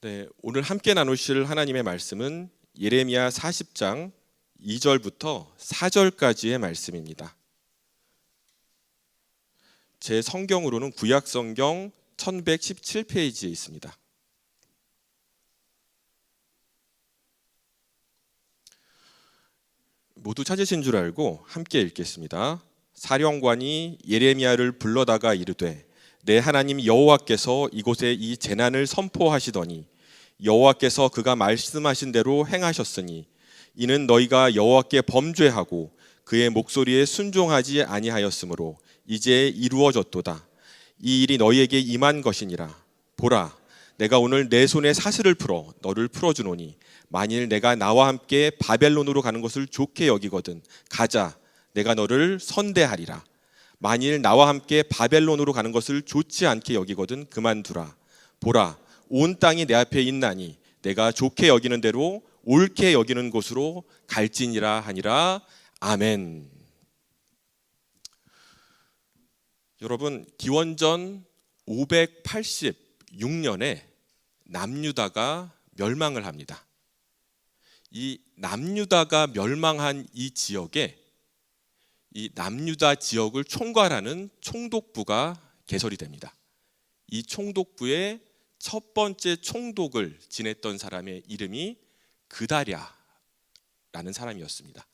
네, 오늘 함께 나누실 하나님의 말씀은 예레미야 40장 2절부터 4절까지의 말씀입니다. 제 성경으로는 구약 성경 1117페이지에 있습니다. 모두 찾으신 줄 알고 함께 읽겠습니다. 사령관이 예레미야를 불러다가 이르되 내 하나님 여호와께서 이곳에 이 재난을 선포하시더니 여호와께서 그가 말씀하신 대로 행하셨으니 이는 너희가 여호와께 범죄하고 그의 목소리에 순종하지 아니하였으므로 이제 이루어졌도다. 이 일이 너희에게 임한 것이니라. 보라, 내가 오늘 내 손에 사슬을 풀어 너를 풀어주노니 만일 내가 나와 함께 바벨론으로 가는 것을 좋게 여기거든 가자, 내가 너를 선대하리라. 만일 나와 함께 바벨론으로 가는 것을 좋지 않게 여기거든 그만두라. 보라, 온 땅이 내 앞에 있나니 내가 좋게 여기는 대로 옳게 여기는 곳으로 갈지니라 하니라. 아멘. 여러분, 기원전 586년에 남유다가 멸망을 합니다. 이 남유다가 멸망한 이 지역에 이 남유다 지역을 총괄하는 총독부가 개설이 됩니다. 이 총독부의 첫 번째 총독을 지냈던 사람의 이름이 그다랴라는 사람이었습니다.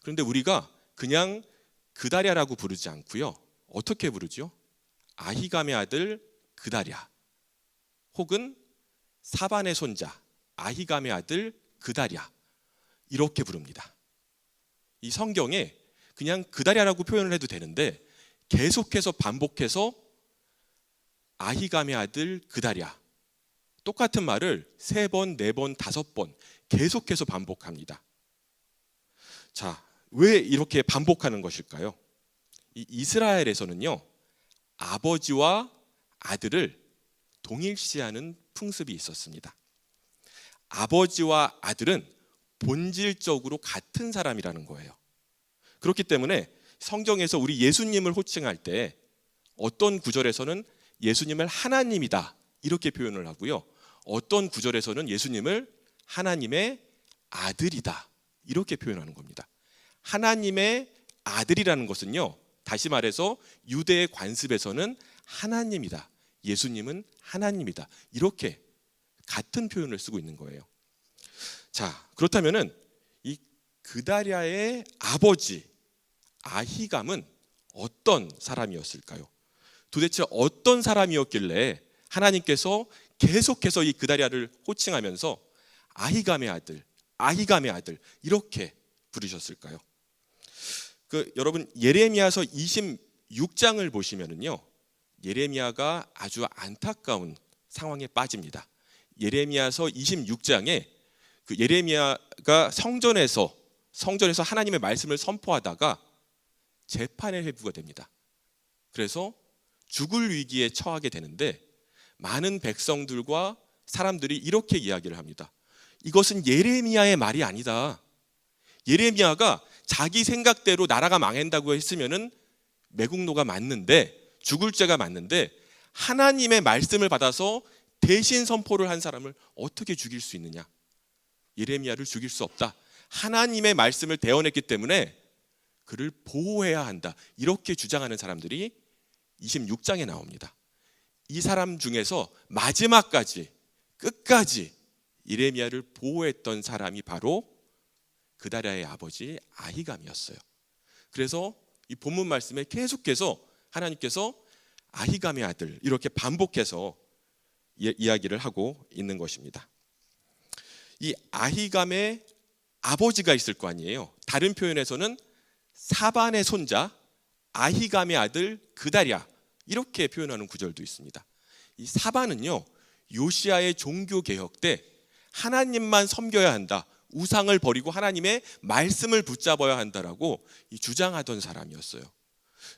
그런데 우리가 그냥 그다랴라고 부르지 않고요. 어떻게 부르죠? 아히감의 아들 그다랴, 혹은 사반의 손자 아히감의 아들 그다랴, 이렇게 부릅니다. 이 성경에 그냥 그다랴라고 표현을 해도 되는데 계속해서 반복해서 아히감의 아들 그다랴, 똑같은 말을 3번, 4번, 5번 계속해서 반복합니다. 자, 왜 이렇게 반복하는 것일까요? 이 이스라엘에서는요, 아버지와 아들을 동일시하는 풍습이 있었습니다. 아버지와 아들은 본질적으로 같은 사람이라는 거예요. 그렇기 때문에 성경에서 우리 예수님을 호칭할 때 어떤 구절에서는 예수님을 하나님이다 이렇게 표현을 하고요, 어떤 구절에서는 예수님을 하나님의 아들이다 이렇게 표현하는 겁니다. 하나님의 아들이라는 것은요, 다시 말해서 유대의 관습에서는 하나님이다, 예수님은 하나님이다, 이렇게 같은 표현을 쓰고 있는 거예요. 자, 그렇다면은 이 그다랴의 아버지 아히감은 어떤 사람이었을까요? 도대체 어떤 사람이었길래 하나님께서 계속해서 이 그다랴를 호칭하면서 아히감의 아들, 아히감의 아들 이렇게 부르셨을까요? 여러분, 예레미야서 26장을 보시면은요, 예레미야가 아주 안타까운 상황에 빠집니다. 예레미야서 26장에 예레미야가 성전에서 하나님의 말씀을 선포하다가 재판의 회부가 됩니다. 그래서 죽을 위기에 처하게 되는데 많은 백성들과 사람들이 이렇게 이야기를 합니다. 이것은 예레미야의 말이 아니다. 예레미야가 자기 생각대로 나라가 망한다고 했으면은 매국노가 맞는데, 죽을 죄가 맞는데, 하나님의 말씀을 받아서 대신 선포를 한 사람을 어떻게 죽일 수 있느냐? 예레미야를 죽일 수 없다. 하나님의 말씀을 대언했기 때문에 그를 보호해야 한다. 이렇게 주장하는 사람들이 26장에 나옵니다. 이 사람 중에서 마지막까지 끝까지 예레미야를 보호했던 사람이 바로 그다랴의 아버지 아히감이었어요. 그래서 이 본문 말씀에 계속해서 하나님께서 아히감의 아들 이렇게 반복해서 이야기를 하고 있는 것입니다. 이 아히감의 아버지가 있을 거 아니에요. 다른 표현에서는 사반의 손자 아히감의 아들 그다랴 이렇게 표현하는 구절도 있습니다. 이 사반은요, 요시야의 종교 개혁 때 하나님만 섬겨야 한다, 우상을 버리고 하나님의 말씀을 붙잡아야 한다라고 주장하던 사람이었어요.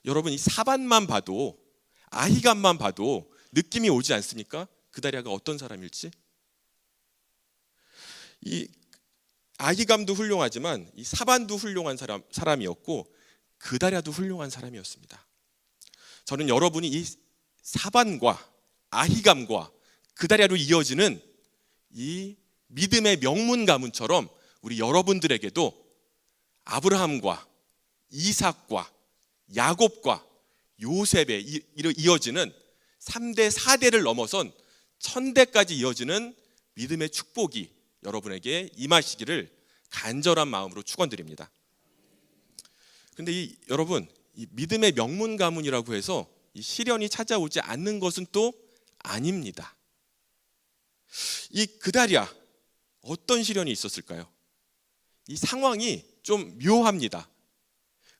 여러분, 이 사반만 봐도, 아히감만 봐도 느낌이 오지 않습니까? 그다랴가 어떤 사람일지. 이 아히감도 훌륭하지만 이 사반도 훌륭한 사람이었고 그다랴도 훌륭한 사람이었습니다. 저는 여러분이 이 사반과 아히감과 그다랴로 이어지는 이 믿음의 명문 가문처럼 우리 여러분들에게도 아브라함과 이삭과 야곱과 요셉에 이어지는 3대 4대를 넘어선 1000대까지 이어지는 믿음의 축복이 여러분에게 임하시기를 간절한 마음으로 축원드립니다. 근데 여러분, 이 믿음의 명문 가문이라고 해서 이 시련이 찾아오지 않는 것은 또 아닙니다. 이 그다랴, 어떤 시련이 있었을까요? 이 상황이 좀 묘합니다.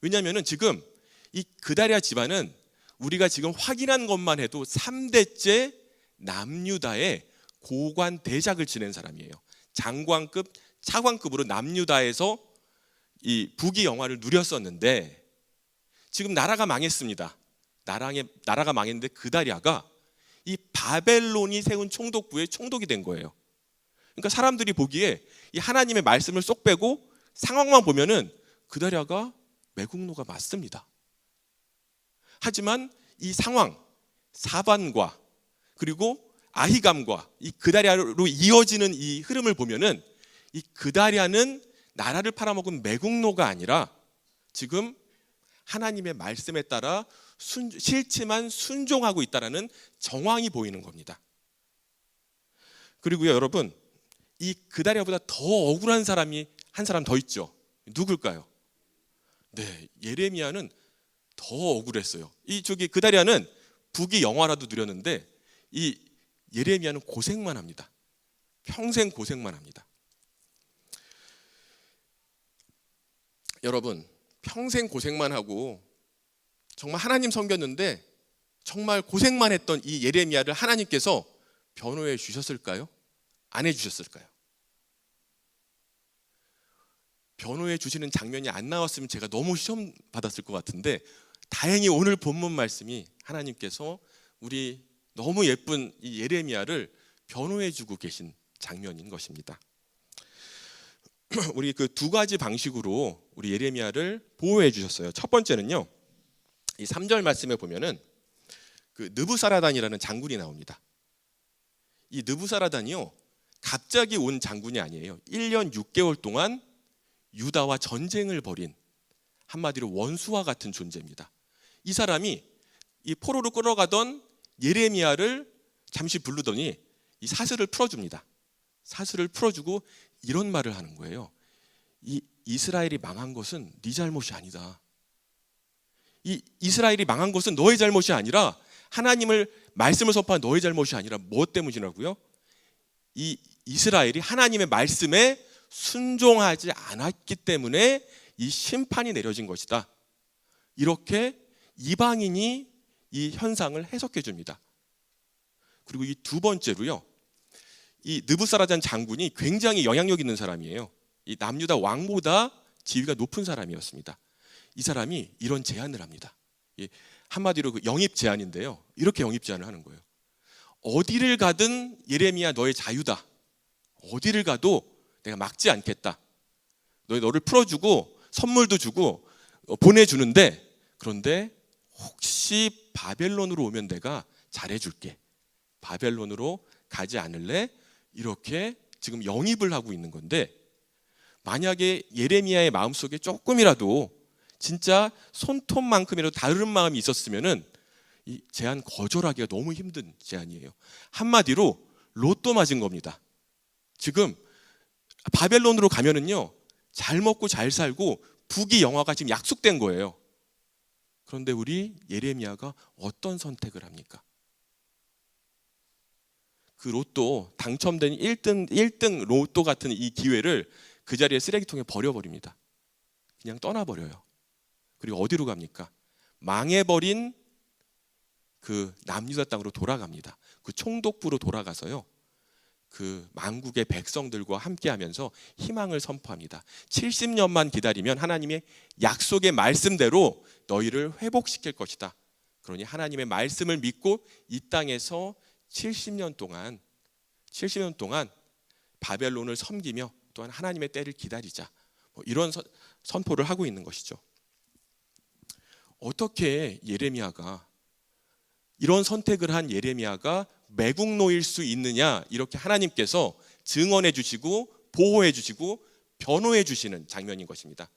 왜냐하면 지금 이 그다랴 집안은 우리가 지금 확인한 것만 해도 3대째 남유다의 고관 대작을 지낸 사람이에요. 장관급, 차관급으로 남유다에서 이 부귀 영화를 누렸었는데 지금 나라가 망했습니다. 나라가 망했는데 그다랴가 이 바벨론이 세운 총독부의 총독이 된 거예요. 그러니까 사람들이 보기에 이 하나님의 말씀을 쏙 빼고 상황만 보면은 그다랴가 매국노가 맞습니다. 하지만 이 상황, 사반과 그리고 아히감과 이 그다랴로 이어지는 이 흐름을 보면은 이 그다랴는 나라를 팔아먹은 매국노가 아니라 지금 하나님의 말씀에 따라 싫지만 순종하고 있다라는 정황이 보이는 겁니다. 그리고요, 여러분, 이 그다랴보다 더 억울한 사람이 한 사람 더 있죠. 누굴까요? 네, 예레미야는 더 억울했어요. 그다랴는 부귀 영화라도 누렸는데 이 예레미야는 고생만 합니다. 평생 고생만 합니다. 여러분, 평생 고생만 하고 정말 하나님 섬겼는데 정말 고생만 했던 이 예레미야를 하나님께서 변호해 주셨을까요? 안 해주셨을까요? 변호해 주시는 장면이 안 나왔으면 제가 너무 시험 받았을 것 같은데 다행히 오늘 본문 말씀이 하나님께서 우리 너무 예쁜 이 예레미야를 변호해 주고 계신 장면인 것입니다. 우리 그 두 가지 방식으로 우리 예레미야를 보호해 주셨어요. 첫 번째는요, 이 3절 말씀에 보면은 그 느부사라단이라는 장군이 나옵니다. 이 느부사라단이요, 갑자기 온 장군이 아니에요. 1년 6개월 동안 유다와 전쟁을 벌인 한마디로 원수와 같은 존재입니다. 이 사람이 이 포로로 끌어가던 예레미야를 잠시 부르더니 이 사슬을 풀어줍니다. 사슬을 풀어주고 이런 말을 하는 거예요. 이 이스라엘이 망한 것은 네 잘못이 아니다. 이 이스라엘이 망한 것은 너의 잘못이 아니라 하나님을 말씀을 선포한 너의 잘못이 아니라 무엇 때문이라고요? 이 이스라엘이 하나님의 말씀에 순종하지 않았기 때문에 이 심판이 내려진 것이다. 이렇게 이방인이 이 현상을 해석해 줍니다. 그리고 이 두 번째로요, 이 느부사라단 장군이 굉장히 영향력 있는 사람이에요. 이 남유다 왕보다 지위가 높은 사람이었습니다. 이 사람이 이런 제안을 합니다. 한마디로 그 영입 제안인데요, 이렇게 영입 제안을 하는 거예요. 어디를 가든 예레미야 너의 자유다. 어디를 가도 내가 막지 않겠다. 너를 풀어주고 선물도 주고 보내주는데, 그런데 혹시 바벨론으로 오면 내가 잘해줄게. 바벨론으로 가지 않을래? 이렇게 지금 영입을 하고 있는 건데, 만약에 예레미야의 마음속에 조금이라도 진짜 손톱만큼이라도 다른 마음이 있었으면은 이 제안 거절하기가 너무 힘든 제안이에요. 한마디로 로또 맞은 겁니다. 지금 바벨론으로 가면은요, 잘 먹고 잘 살고 부귀 영화가 지금 약속된 거예요. 그런데 우리 예레미야가 어떤 선택을 합니까? 그 로또 당첨된 1등 로또 같은 이 기회를 그 자리에 쓰레기통에 버려버립니다. 그냥 떠나버려요. 그리고 어디로 갑니까? 망해버린 그 남유다 땅으로 돌아갑니다. 그 총독부로 돌아가서요, 그 만국의 백성들과 함께하면서 희망을 선포합니다. 70년만 기다리면 하나님의 약속의 말씀대로 너희를 회복시킬 것이다. 그러니 하나님의 말씀을 믿고 이 땅에서 70년 동안 바벨론을 섬기며 또한 하나님의 때를 기다리자. 이런 선포를 하고 있는 것이죠. 어떻게 예레미야가, 이런 선택을 한 예레미야가 매국노일 수 있느냐, 이렇게 하나님께서 증언해 주시고 보호해 주시고 변호해 주시는 장면인 것입니다.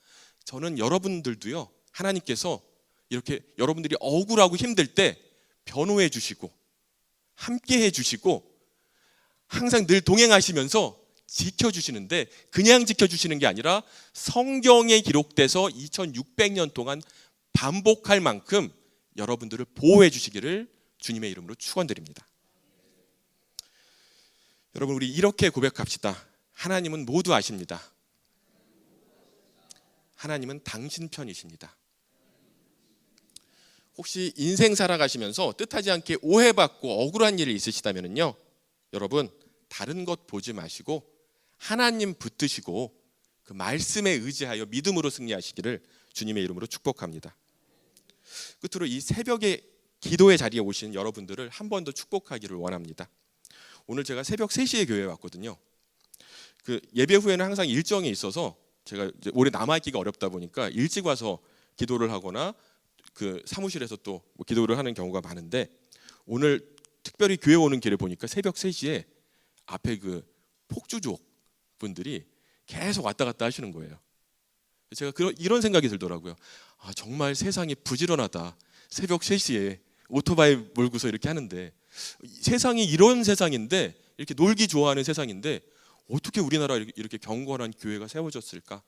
저는 여러분들도요, 하나님께서 이렇게 여러분들이 억울하고 힘들 때 변호해 주시고 함께 해 주시고 항상 늘 동행하시면서 지켜주시는데, 그냥 지켜주시는 게 아니라 성경에 기록돼서 2600년 동안 반복할 만큼 여러분들을 보호해 주시기를 주님의 이름으로 축원드립니다. 여러분, 우리 이렇게 고백합시다. 하나님은 모두 아십니다. 하나님은 당신 편이십니다. 혹시 인생 살아가시면서 뜻하지 않게 오해받고 억울한 일이 있으시다면요, 여러분 다른 것 보지 마시고 하나님 붙드시고 그 말씀에 의지하여 믿음으로 승리하시기를 주님의 이름으로 축복합니다. 끝으로 이 새벽에 기도의 자리에 오신 여러분들을 한 번 더 축복하기를 원합니다. 오늘 제가 새벽 3시에 교회에 왔거든요. 그 예배 후에는 항상 일정이 있어서 제가 이제 오래 남아있기가 어렵다 보니까 일찍 와서 기도를 하거나 그 사무실에서 또 기도를 하는 경우가 많은데, 오늘 특별히 교회 오는 길에 보니까 새벽 3시에 앞에 그 폭주족 분들이 계속 왔다 갔다 하시는 거예요. 제가 이런 생각이 들더라고요. 아, 정말 세상이 부지런하다. 새벽 3시에 오토바이 몰고서 이렇게 하는데, 세상이 이런 세상인데, 이렇게 놀기 좋아하는 세상인데 어떻게 우리나라에 이렇게 경건한 교회가 세워졌을까?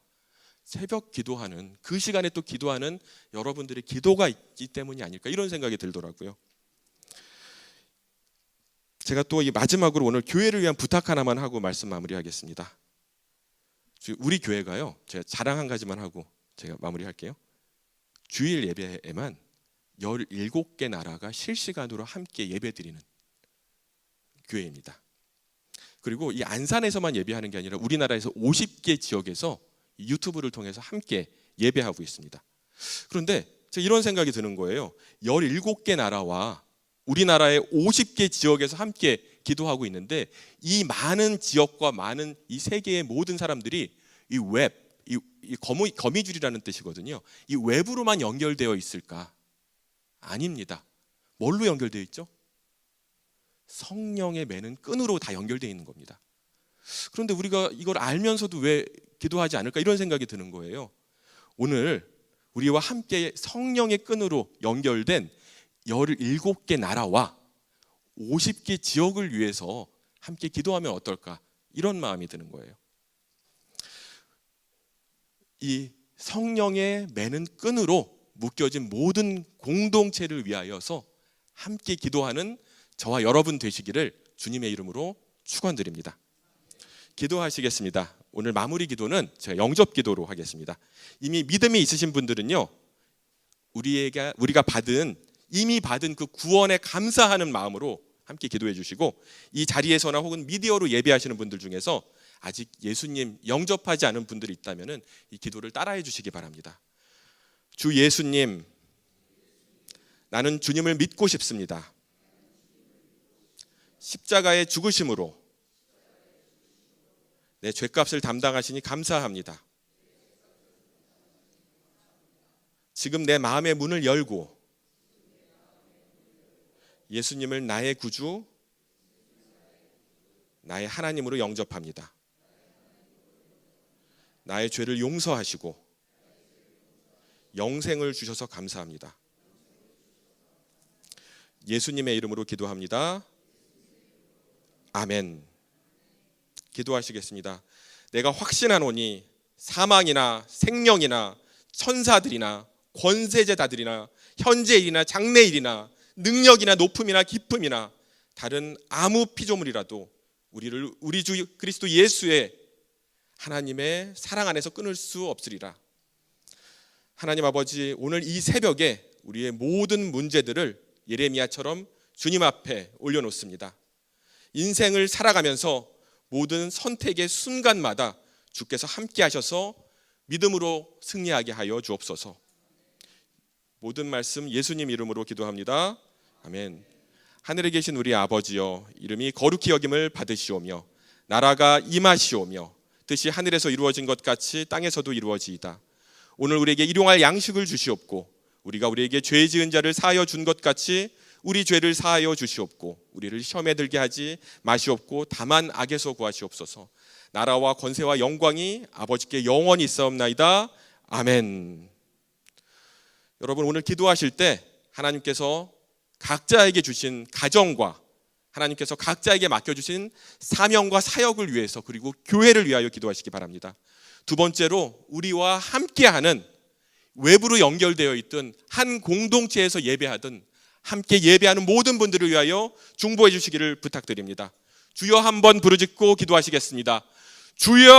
새벽 기도하는, 그 시간에 또 기도하는 여러분들의 기도가 있기 때문이 아닐까, 이런 생각이 들더라고요. 제가 또 이 마지막으로 오늘 교회를 위한 부탁 하나만 하고 말씀 마무리하겠습니다. 우리 교회가요, 제가 자랑 한 가지만 하고 제가 마무리할게요. 주일 예배에만 17개 나라가 실시간으로 함께 예배드리는 교회입니다. 그리고 이 안산에서만 예배하는 게 아니라 우리나라에서 50개 지역에서 유튜브를 통해서 함께 예배하고 있습니다. 그런데 제가 이런 생각이 드는 거예요. 17개 나라와 우리나라의 50개 지역에서 함께 기도하고 있는데, 이 많은 지역과 많은 이 세계의 모든 사람들이 이 웹, 이 거미줄이라는 뜻이거든요. 이 웹으로만 연결되어 있을까? 아닙니다. 뭘로 연결되어 있죠? 성령의 매는 끈으로 다 연결되어 있는 겁니다. 그런데 우리가 이걸 알면서도 왜 기도하지 않을까, 이런 생각이 드는 거예요. 오늘 우리와 함께 성령의 끈으로 연결된 17개 나라와 50개 지역을 위해서 함께 기도하면 어떨까, 이런 마음이 드는 거예요. 이 성령의 매는 끈으로 묶여진 모든 공동체를 위하여서 함께 기도하는 저와 여러분 되시기를 주님의 이름으로 축원드립니다. 기도하시겠습니다. 오늘 마무리 기도는 제가 영접 기도로 하겠습니다. 이미 믿음이 있으신 분들은요, 우리가 이미 받은 그 구원에 감사하는 마음으로 함께 기도해 주시고, 이 자리에서나 혹은 미디어로 예배하시는 분들 중에서 아직 예수님 영접하지 않은 분들이 있다면 이 기도를 따라해 주시기 바랍니다. 주 예수님, 나는 주님을 믿고 싶습니다. 십자가의 죽으심으로 내 죄값을 담당하시니 감사합니다. 지금 내 마음의 문을 열고 예수님을 나의 구주, 나의 하나님으로 영접합니다. 나의 죄를 용서하시고 영생을 주셔서 감사합니다. 예수님의 이름으로 기도합니다. 아멘. 기도하시겠습니다. 내가 확신하노니 사망이나 생명이나 천사들이나 권세제자들이나 현재일이나 장래일이나 능력이나 높음이나 깊음이나 다른 아무 피조물이라도 우리 주 그리스도 예수의 하나님의 사랑 안에서 끊을 수 없으리라. 하나님 아버지, 오늘 이 새벽에 우리의 모든 문제들을 예레미야처럼 주님 앞에 올려놓습니다. 인생을 살아가면서 모든 선택의 순간마다 주께서 함께 하셔서 믿음으로 승리하게 하여 주옵소서. 모든 말씀 예수님 이름으로 기도합니다. 아멘. 하늘에 계신 우리 아버지여, 이름이 거룩히 여김을 받으시오며 나라가 임하시오며 뜻이 하늘에서 이루어진 것 같이 땅에서도 이루어지이다. 오늘 우리에게 일용할 양식을 주시옵고 우리가 우리에게 죄 지은 자를 사하여 준 것 같이 우리 죄를 사하여 주시옵고 우리를 시험에 들게 하지 마시옵고 다만 악에서 구하시옵소서. 나라와 권세와 영광이 아버지께 영원히 있사옵나이다. 아멘. 여러분, 오늘 기도하실 때 하나님께서 각자에게 주신 가정과 하나님께서 각자에게 맡겨주신 사명과 사역을 위해서, 그리고 교회를 위하여 기도하시기 바랍니다. 두 번째로, 우리와 함께하는, 외부로 연결되어 있던 한 공동체에서 예배하든 함께 예배하는 모든 분들을 위하여 중보해 주시기를 부탁드립니다. 주여 한번 부르짖고 기도하시겠습니다. 주여!